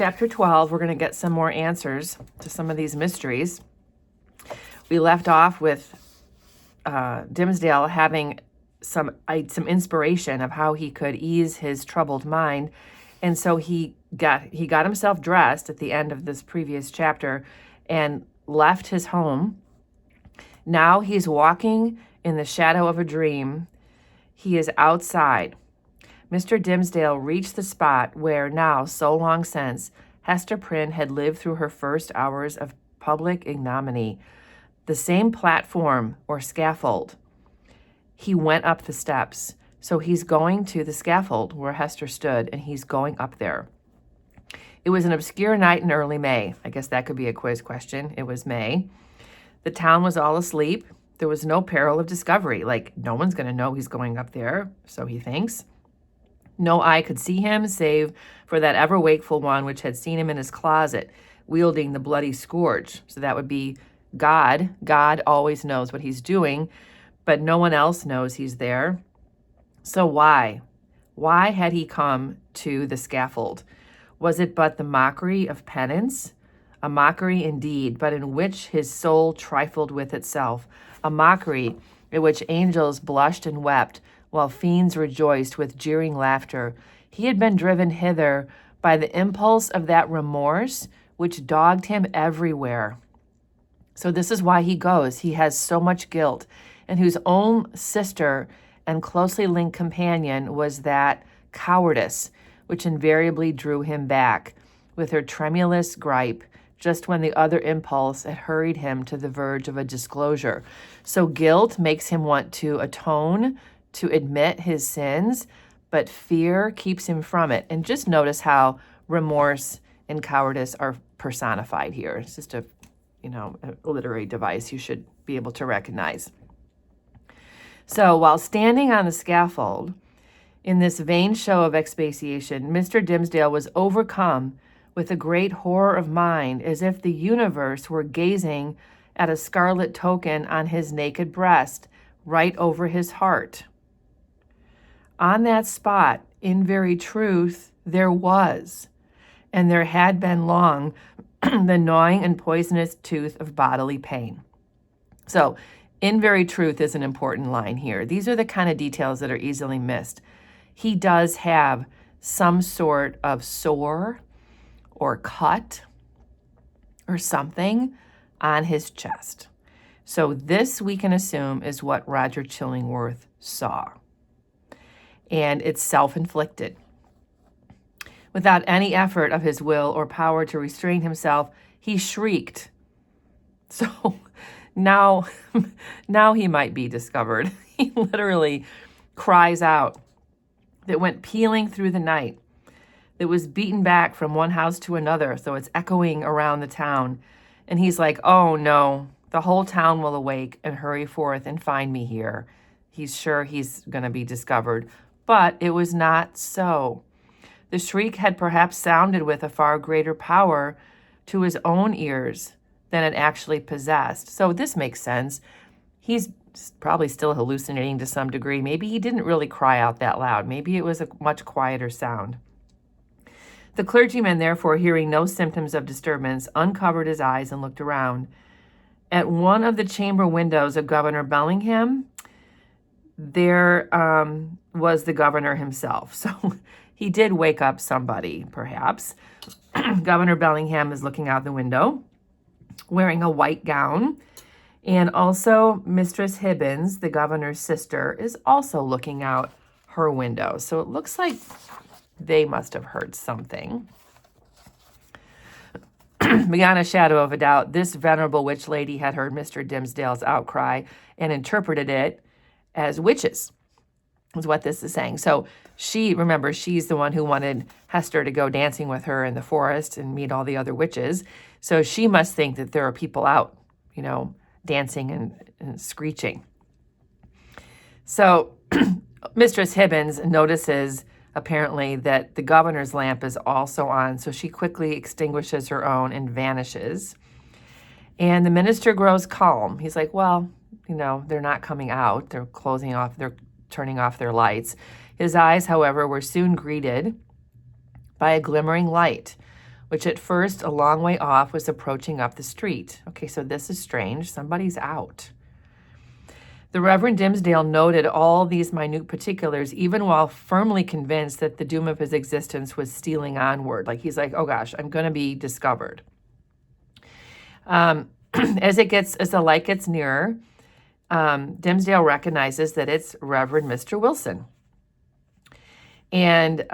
chapter 12, we're going to get some more answers to some of these mysteries. We left off with Dimmesdale having some inspiration of how he could ease his troubled mind. And so he got himself dressed at the end of this previous chapter and left his home. Now he's walking in the shadow of a dream. He is outside. Mr. Dimmesdale reached the spot where now, so long since, Hester Prynne had lived through her first hours of public ignominy. The same platform or scaffold. He went up the steps. So he's going to the scaffold where Hester stood, and he's going up there. It was an obscure night in early May. I guess that could be a quiz question. It was May. The town was all asleep. There was no peril of discovery. Like, no one's going to know he's going up there, so he thinks. No eye could see him, save for that ever-wakeful one which had seen him in his closet, wielding the bloody scourge. So that would be God. God always knows what he's doing, but no one else knows he's there. So why? Why had he come to the scaffold? Was it but the mockery of penance? A mockery indeed, but in which his soul trifled with itself. A mockery in which angels blushed and wept, while fiends rejoiced with jeering laughter. He had been driven hither by the impulse of that remorse which dogged him everywhere. So this is why he goes. He has so much guilt, and whose own sister and closely linked companion was that cowardice, which invariably drew him back, with her tremulous gripe, just when the other impulse had hurried him to the verge of a disclosure. So guilt makes him want to atone, to admit his sins, but fear keeps him from it. And just notice how remorse and cowardice are personified here. It's just a literary device you should be able to recognize. So while standing on the scaffold, in this vain show of expatiation, Mr. Dimmesdale was overcome with a great horror of mind, as if the universe were gazing at a scarlet token on his naked breast, right over his heart. On that spot, in very truth, there was, and there had been long, the gnawing and poisonous tooth of bodily pain. So, in very truth is an important line here. These are the kind of details that are easily missed. He does have some sort of sore or cut or something on his chest. So this we can assume is what Roger Chillingworth saw. And it's self-inflicted. Without any effort of his will or power to restrain himself, he shrieked. So now he might be discovered. He literally cries out. That went pealing through the night. That was beaten back from one house to another, so it's echoing around the town. And he's like, oh no, the whole town will awake and hurry forth and find me here. He's sure he's going to be discovered. But it was not so. The shriek had perhaps sounded with a far greater power to his own ears than it actually possessed. So this makes sense. He's probably still hallucinating to some degree. Maybe he didn't really cry out that loud. Maybe it was a much quieter sound. The clergyman, therefore, hearing no symptoms of disturbance, uncovered his eyes and looked around. At one of the chamber windows of Governor Billingham, there was the governor himself. So he did wake up somebody, perhaps. Governor Billingham is looking out the window, wearing a white gown. And also Mistress Hibbins, the governor's sister, is also looking out her window. So it looks like they must have heard something. Beyond a shadow of a doubt, this venerable witch lady had heard Mr. Dimmesdale's outcry and interpreted it as witches, is what this is saying. So remember, she's the one who wanted Hester to go dancing with her in the forest and meet all the other witches. So she must think that there are people out, dancing and screeching. So Mistress Hibbins notices apparently that the governor's lamp is also on, so she quickly extinguishes her own and vanishes. And the minister grows calm. He's like, well, they're not coming out. They're turning off their lights. His eyes, however, were soon greeted by a glimmering light, which at first a long way off was approaching up the street. Okay, so this is strange. Somebody's out. The Reverend Dimmesdale noted all these minute particulars, even while firmly convinced that the doom of his existence was stealing onward. Like, he's like, oh gosh, I'm going to be discovered. As the light gets nearer, Dimmesdale recognizes that it's Reverend Mr. Wilson. And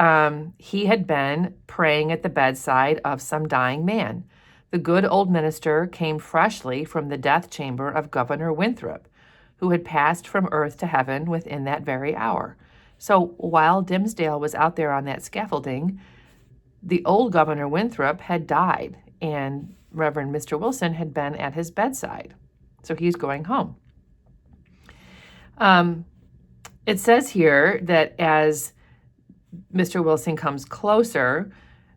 he had been praying at the bedside of some dying man. The good old minister came freshly from the death chamber of Governor Winthrop, who had passed from earth to heaven within that very hour. So while Dimmesdale was out there on that scaffolding, the old Governor Winthrop had died, and Reverend Mr. Wilson had been at his bedside. So he's going home. It says here that as Mr. Wilson comes closer,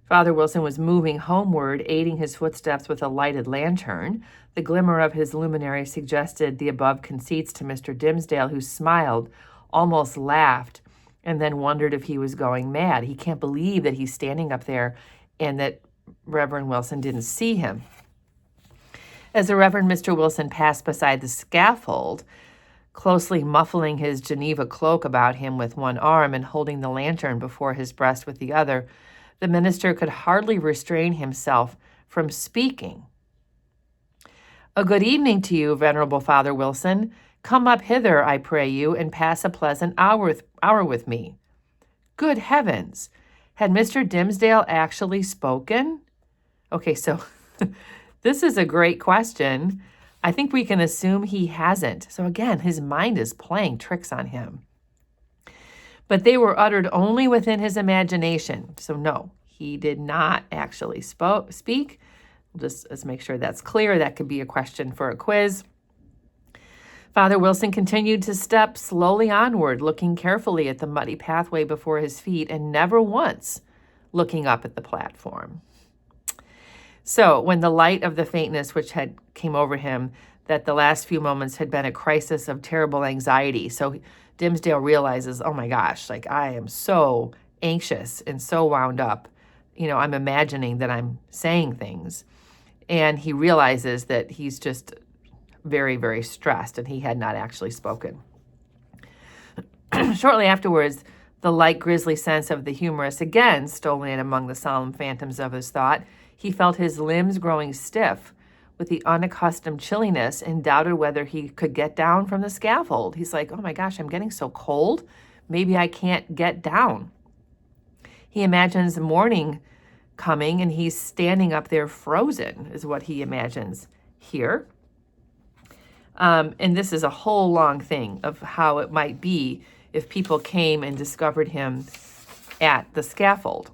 Father Wilson was moving homeward, aiding his footsteps with a lighted lantern. The glimmer of his luminary suggested the above conceits to Mr. Dimmesdale, who smiled, almost laughed, and then wondered if he was going mad. He can't believe that he's standing up there and that Reverend Wilson didn't see him. As the Reverend Mr. Wilson passed beside the scaffold, closely muffling his Geneva cloak about him with one arm and holding the lantern before his breast with the other, the minister could hardly restrain himself from speaking. "A good evening to you, Venerable Father Wilson. Come up hither, I pray you, and pass a pleasant hour with me." Good heavens! Had Mr. Dimmesdale actually spoken? Okay, so this is a great question. I think we can assume he hasn't. So again, his mind is playing tricks on him. But they were uttered only within his imagination. So no, he did not actually speak. Let's make sure that's clear. That could be a question for a quiz. Father Wilson continued to step slowly onward, looking carefully at the muddy pathway before his feet and never once looking up at the platform. So when the light of the faintness which had came over him, that the last few moments had been a crisis of terrible anxiety. So Dimmesdale realizes, oh my gosh, like I am so anxious and so wound up. You know, I'm imagining that I'm saying things. And he realizes that he's just very, very stressed and he had not actually spoken. Shortly afterwards, the light grisly sense of the humorous again stole in among the solemn phantoms of his thought. He felt his limbs growing stiff with the unaccustomed chilliness and doubted whether he could get down from the scaffold. He's like, oh my gosh, I'm getting so cold. Maybe I can't get down. He imagines morning coming and he's standing up there frozen, is what he imagines here. And this is a whole long thing of how it might be if people came and discovered him at the scaffold.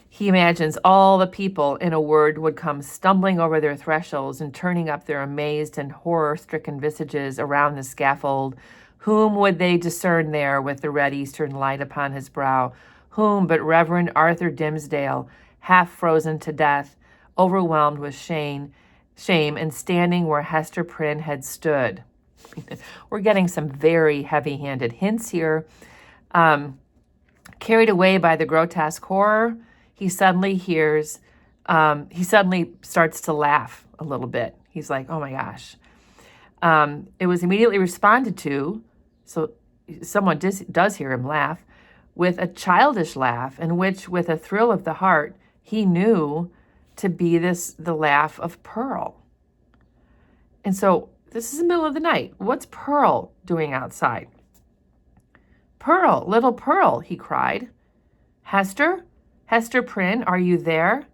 He imagines all the people, in a word, would come stumbling over their thresholds and turning up their amazed and horror-stricken visages around the scaffold. Whom would they discern there with the red eastern light upon his brow? Whom but Reverend Arthur Dimmesdale, half frozen to death, overwhelmed with shame, and standing where Hester Prynne had stood. We're getting some very heavy-handed hints here. Carried away by the grotesque horror, he suddenly starts to laugh a little bit. He's like, oh my gosh. It was immediately responded to, so someone does hear him laugh, with a childish laugh, in which, with a thrill of the heart, he knew to be the laugh of Pearl. And so this is the middle of the night. What's Pearl doing outside? Pearl, little Pearl, he cried. Hester Prynne, are you there?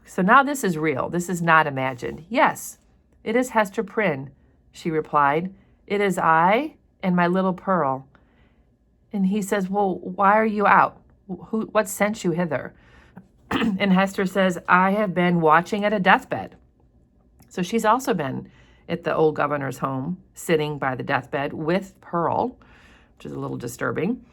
So now this is real. This is not imagined. Yes, it is Hester Prynne, she replied. It is I and my little Pearl. And he says, well, why are you out? What sent you hither? And Hester says, I have been watching at a deathbed. So she's also been at the old governor's home, sitting by the deathbed with Pearl, which is a little disturbing,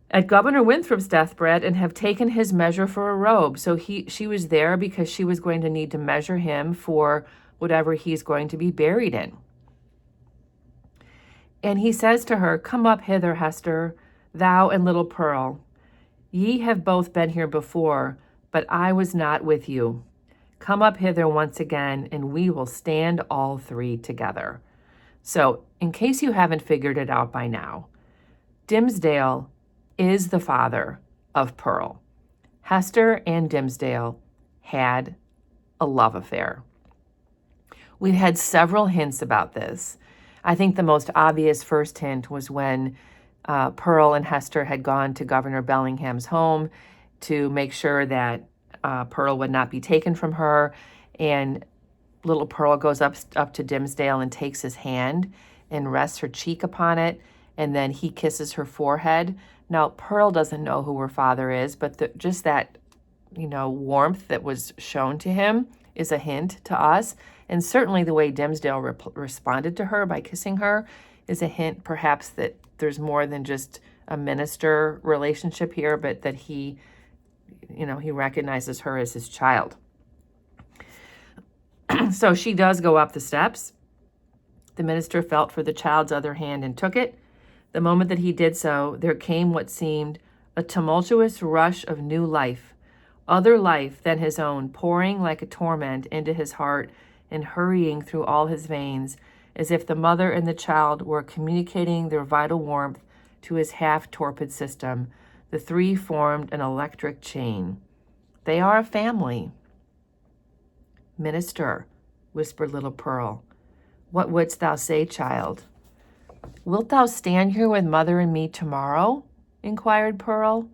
at Governor Winthrop's deathbed, and have taken his measure for a robe. So she was there because she was going to need to measure him for whatever he's going to be buried in. And he says to her, come up hither, Hester, thou and little Pearl. Ye have both been here before, but I was not with you. Come up hither once again, and we will stand all three together. So, in case you haven't figured it out by now, Dimmesdale is the father of Pearl. Hester and Dimmesdale had a love affair. We've had several hints about this. I think the most obvious first hint was when Pearl and Hester had gone to Governor Billingham's home to make sure that Pearl would not be taken from her, and little Pearl goes up to Dimmesdale and takes his hand and rests her cheek upon it, and then he kisses her forehead. Now, Pearl doesn't know who her father is, but just that, warmth that was shown to him is a hint to us. And certainly the way Dimmesdale responded to her by kissing her is a hint perhaps that there's more than just a minister relationship here, but that he recognizes her as his child. So she does go up the steps. The minister felt for the child's other hand and took it. The moment that he did so, there came what seemed a tumultuous rush of new life, other life than his own, pouring like a torment into his heart and hurrying through all his veins, as if the mother and the child were communicating their vital warmth to his half-torpid system. The three formed an electric chain. They are a family. Minister, whispered little Pearl, what wouldst thou say, child? Wilt thou stand here with mother and me tomorrow? Inquired Pearl,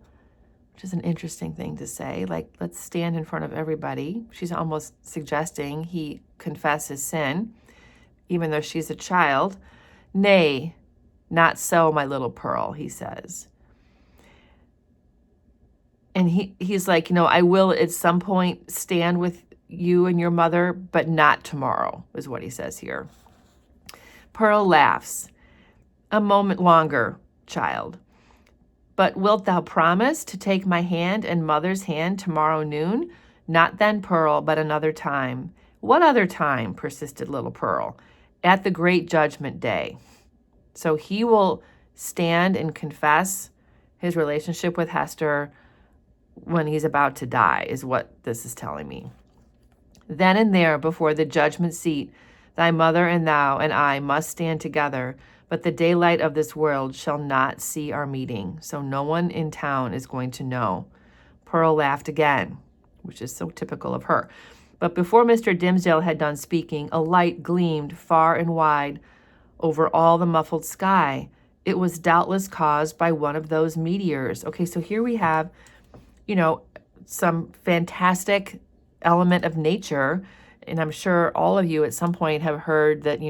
which is an interesting thing to say. Like, let's stand in front of everybody. She's almost suggesting he confess his sin, even though she's a child. Nay, not so, my little Pearl, he says. And he's like, I will at some point stand with you and your mother, but not tomorrow, is what he says here. Pearl laughs. A moment longer, child. But wilt thou promise to take my hand and mother's hand tomorrow noon? Not then, Pearl, but another time. What other time? Persisted little Pearl. At the great judgment day. So he will stand and confess his relationship with Hester when he's about to die, is what this is telling me. Then and there, before the judgment seat, thy mother and thou and I must stand together, but the daylight of this world shall not see our meeting, so no one in town is going to know. Pearl laughed again, which is so typical of her. But before Mr. Dimmesdale had done speaking, a light gleamed far and wide over all the muffled sky. It was doubtless caused by one of those meteors. Okay, so here we have, some fantastic element of nature, and I'm sure all of you at some point have heard that,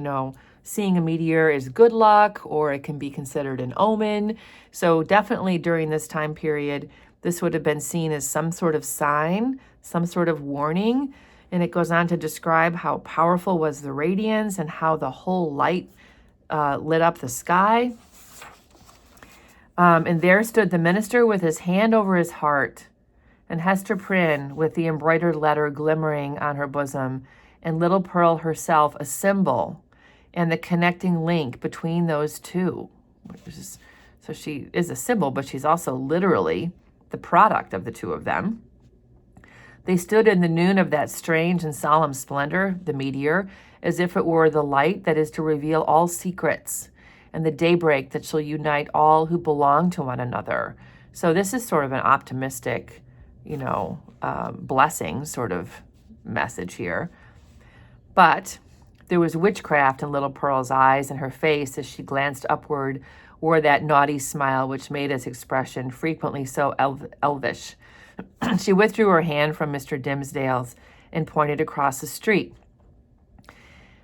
seeing a meteor is good luck, or it can be considered an omen. So definitely during this time period, this would have been seen as some sort of sign, some sort of warning. And it goes on to describe how powerful was the radiance and how the whole light lit up the sky. And there stood the minister with his hand over his heart, and Hester Prynne with the embroidered letter glimmering on her bosom, and little Pearl herself a symbol, and the connecting link between those two. So she is a symbol, but she's also literally the product of the two of them. They stood in the noon of that strange and solemn splendor, the meteor, as if it were the light that is to reveal all secrets, and the daybreak that shall unite all who belong to one another. So this is sort of an optimistic, blessing sort of message here. But there was witchcraft in little Pearl's eyes, and her face, as she glanced upward, wore that naughty smile which made its expression frequently so elvish. She withdrew her hand from Mr. Dimmesdale's and pointed across the street.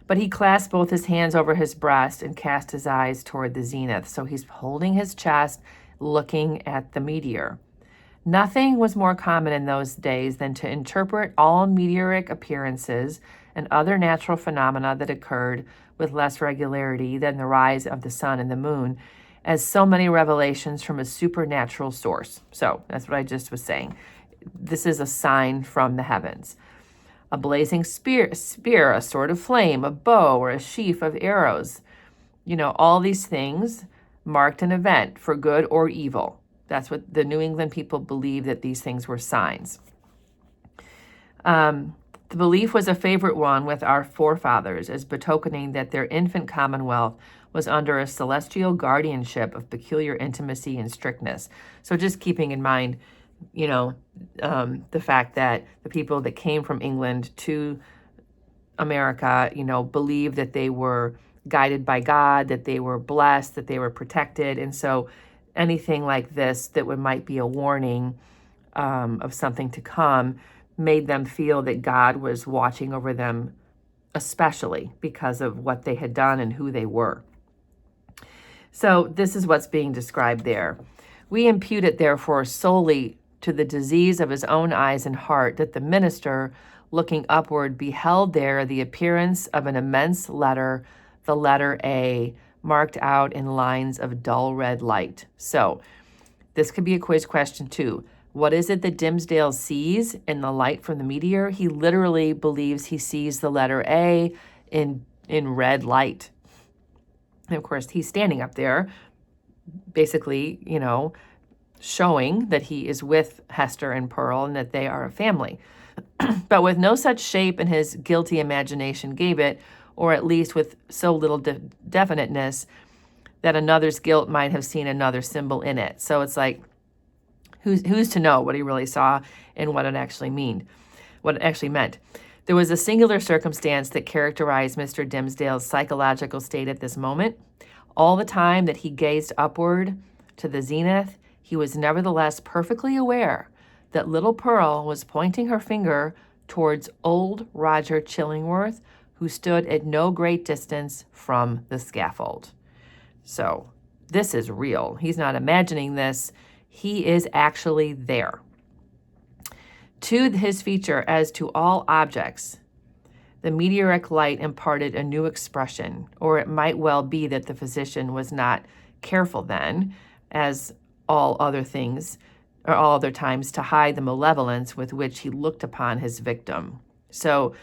But he clasped both his hands over his breast and cast his eyes toward the zenith. So he's holding his chest, looking at the meteor. Nothing was more common in those days than to interpret all meteoric appearances and other natural phenomena that occurred with less regularity than the rise of the sun and the moon as so many revelations from a supernatural source. So that's what I just was saying. This is a sign from the heavens. A blazing spear, a sword of flame, a bow, or a sheaf of arrows. All these things marked an event for good or evil. That's what the New England people believed, that these things were signs. The belief was a favorite one with our forefathers, as betokening that their infant commonwealth was under a celestial guardianship of peculiar intimacy and strictness. So just keeping in mind, the fact that the people that came from England to America, believed that they were guided by God, that they were blessed, that they were protected. And so anything like this that might be a warning of something to come made them feel that God was watching over them, especially because of what they had done and who they were. So this is what's being described there. We impute it, therefore, solely to the disease of his own eyes and heart, that the minister, looking upward, beheld there the appearance of an immense letter, the letter A, marked out in lines of dull red light. So this could be a quiz question too. What is it that Dimmesdale sees in the light from the meteor? He literally believes he sees the letter A in red light. And of course, he's standing up there, basically, showing that he is with Hester and Pearl and that they are a family. But with no such shape in his guilty imagination gave it, or at least with so little definiteness that another's guilt might have seen another symbol in it. So it's like, who's to know what he really saw and what it actually meant. There was a singular circumstance that characterized Mr. Dimmesdale's psychological state at this moment. All the time that he gazed upward to the zenith, he was nevertheless perfectly aware that little Pearl was pointing her finger towards old Roger Chillingworth, who stood at no great distance from the scaffold. So this is real. He's not imagining this. He is actually there. To his feature, as to all objects, the meteoric light imparted a new expression, or it might well be that the physician was not careful then, as all other things, or all other times, to hide the malevolence with which he looked upon his victim. So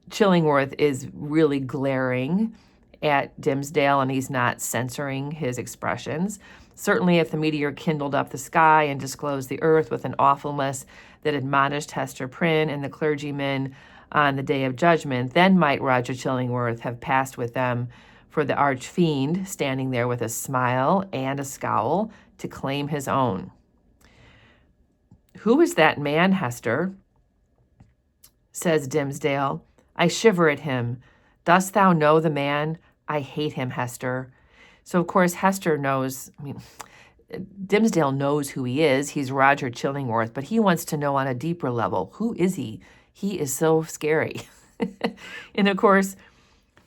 Chillingworth is really glaring at Dimmesdale, and he's not censoring his expressions. Certainly, if the meteor kindled up the sky and disclosed the earth with an awfulness that admonished Hester Prynne and the clergymen on the day of judgment, then might Roger Chillingworth have passed with them for the arch-fiend, standing there with a smile and a scowl to claim his own. "Who is that man, Hester?" says Dimmesdale. "I shiver at him. Dost thou know the man? I hate him, Hester." So, of course, Hester knows, Dimmesdale knows who he is. He's Roger Chillingworth, but he wants to know on a deeper level, who is he? He is so scary. And, of course,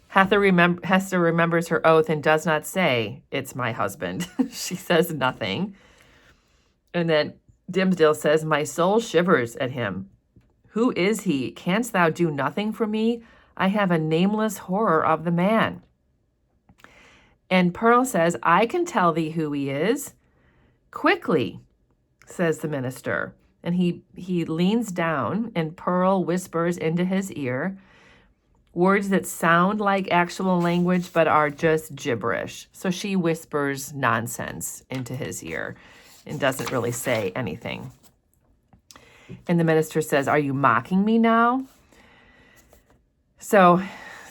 Hester remembers her oath and does not say, "It's my husband." She says nothing. And then Dimmesdale says, "My soul shivers at him. Who is he? Canst thou do nothing for me? I have a nameless horror of the man." And Pearl says, "I can tell thee who he is." "Quickly," says the minister. And he leans down, and Pearl whispers into his ear words that sound like actual language but are just gibberish. So she whispers nonsense into his ear and doesn't really say anything. And the minister says, "Are you mocking me now?" So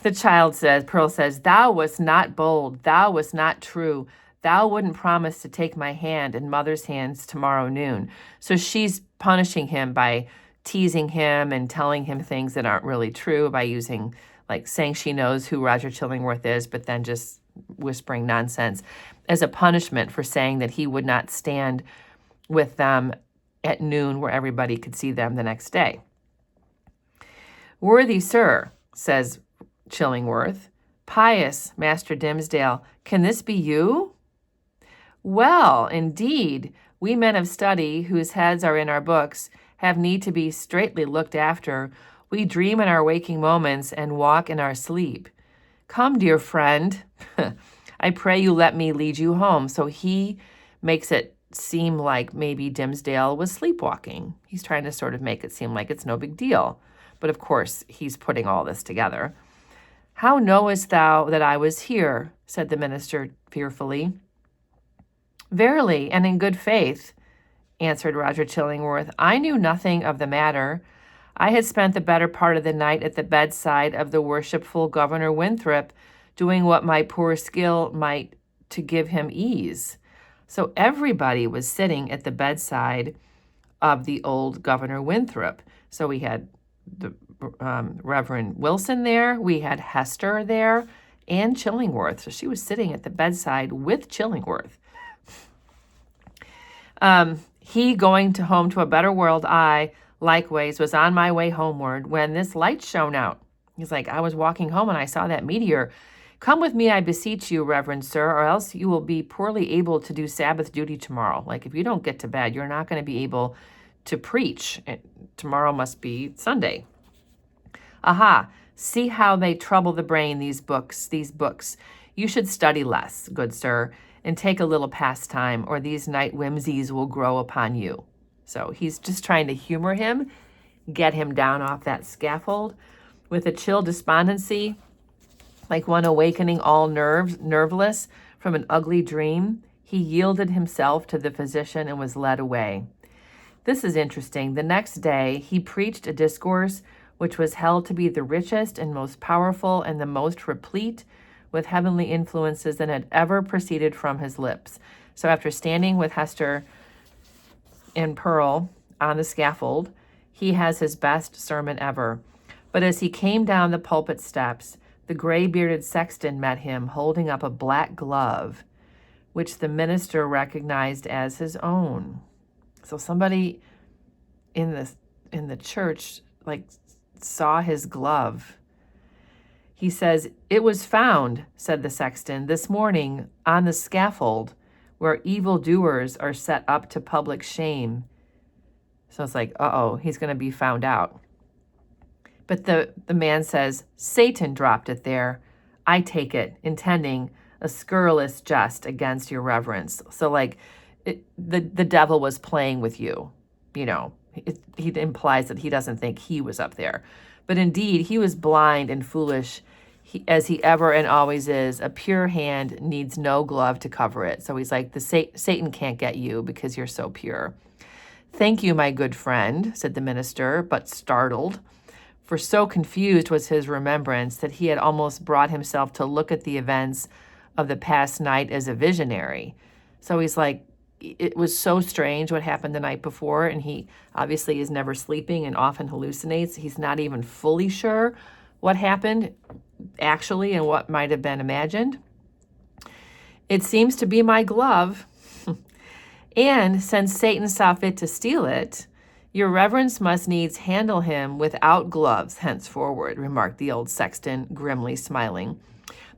the child says, Pearl says, "Thou wast not bold. Thou wast not true. Thou wouldn't promise to take my hand in mother's hands tomorrow noon." So she's punishing him by teasing him and telling him things that aren't really true, by using, like, saying she knows who Roger Chillingworth is, but then just whispering nonsense as a punishment for saying that he would not stand with them at noon where everybody could see them the next day. "Worthy sir," says Chillingworth, "pious Master Dimmesdale, can this be you?" "Well, indeed, we men of study, whose heads are in our books, have need to be straitly looked after. We dream in our waking moments and walk in our sleep. Come, dear friend, I pray you let me lead you home." So he makes it seem like maybe Dimmesdale was sleepwalking. He's trying to sort of make it seem like it's no big deal. But of course, he's putting all this together. "How knowest thou that I was here?" said the minister fearfully. "Verily, and in good faith," answered Roger Chillingworth, "I knew nothing of the matter. I had spent the better part of the night at the bedside of the worshipful Governor Winthrop, doing what my poor skill might to give him ease. So everybody was sitting at the bedside of the old Governor Winthrop. So we had the Reverend Wilson there, we had Hester there, and Chillingworth. So she was sitting at the bedside with Chillingworth. He going to home to a better world, I, likewise, was on my way homeward when this light shone out. He's like, I was walking home and I saw that meteor. Come with me, I beseech you, Reverend Sir, or else you will be poorly able to do Sabbath duty tomorrow. Like, if you don't get to bed, you're not going to be able to preach. Tomorrow must be Sunday. Aha, see how they trouble the brain, these books. You should study less, good sir, and take a little pastime, or these night whimsies will grow upon you. So he's just trying to humor him, get him down off that scaffold. With a chill despondency, like one awakening all nerveless from an ugly dream, he yielded himself to the physician and was led away. This is interesting. The next day, he preached a discourse which was held to be the richest and most powerful and the most replete with heavenly influences that had ever proceeded from his lips. So after standing with Hester and Pearl on the scaffold, he has his best sermon ever. But as he came down the pulpit steps, the gray-bearded sexton met him, holding up a black glove, which the minister recognized as his own. So somebody in the church, like, saw his glove. He says, "It was found," said the sexton, "this morning on the scaffold where evildoers are set up to public shame." So it's like, uh-oh, he's going to be found out. But the man says, "Satan dropped it there. I take it, intending a scurrilous jest against your reverence." So like the devil was playing with you, you know. He implies that he doesn't think he was up there. But indeed, he was blind and foolish, as he ever and always is. A pure hand needs no glove to cover it. So he's like, Satan can't get you because you're so pure. "Thank you, my good friend," said the minister, but startled. For so confused was his remembrance that he had almost brought himself to look at the events of the past night as a visionary. So he's like, it was so strange what happened the night before, and he obviously is never sleeping and often hallucinates. He's not even fully sure what happened actually and what might have been imagined. "It seems to be my glove, and since Satan saw fit to steal it, your reverence must needs handle him without gloves henceforward," remarked the old sexton, grimly smiling.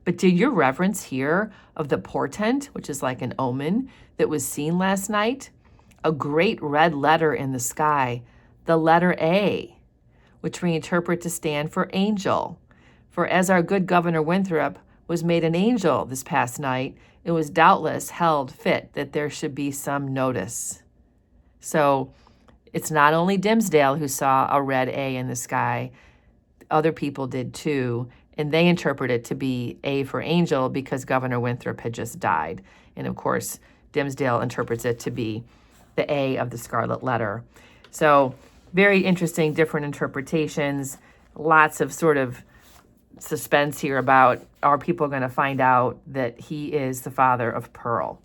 "But did your reverence hear of the portent, which is like an omen, that was seen last night? A great red letter in the sky, the letter A, which we interpret to stand for angel. For as our good Governor Winthrop was made an angel this past night, it was doubtless held fit that there should be some notice." So it's not only Dimmesdale who saw a red A in the sky. Other people did too, and they interpret it to be A for angel because Governor Winthrop had just died. And of course, Dimmesdale interprets it to be the A of the Scarlet letter. So very interesting, different interpretations. Lots of sort of suspense here about, are people going to find out that he is the father of Pearl?